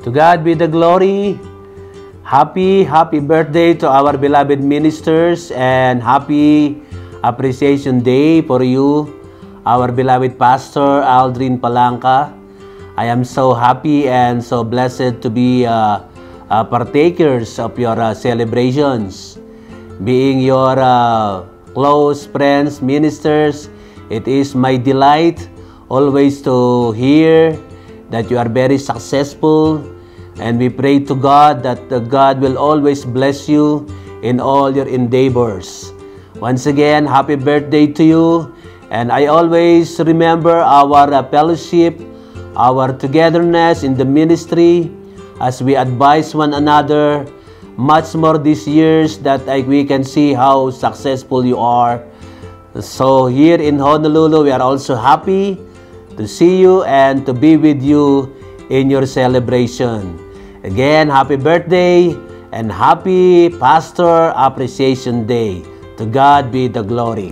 To God be the glory. Happy birthday to our beloved ministers and happy Appreciation Day for you, our beloved Pastor Aldrin Palangka. I am so happy and so blessed to be partakers of your celebrations. Being your close friends, ministers, it is my delight always to hear that you are very successful, and we pray to God that God will always bless you in all your endeavors. Once again, happy birthday to you, and I always remember our fellowship, our togetherness in the ministry as we advise one another, much more these years that we can see how successful you are. So here in Honolulu, we are also happy to see you and to be with you in your celebration. Again, happy birthday and happy Pastor Appreciation Day. To God be the glory.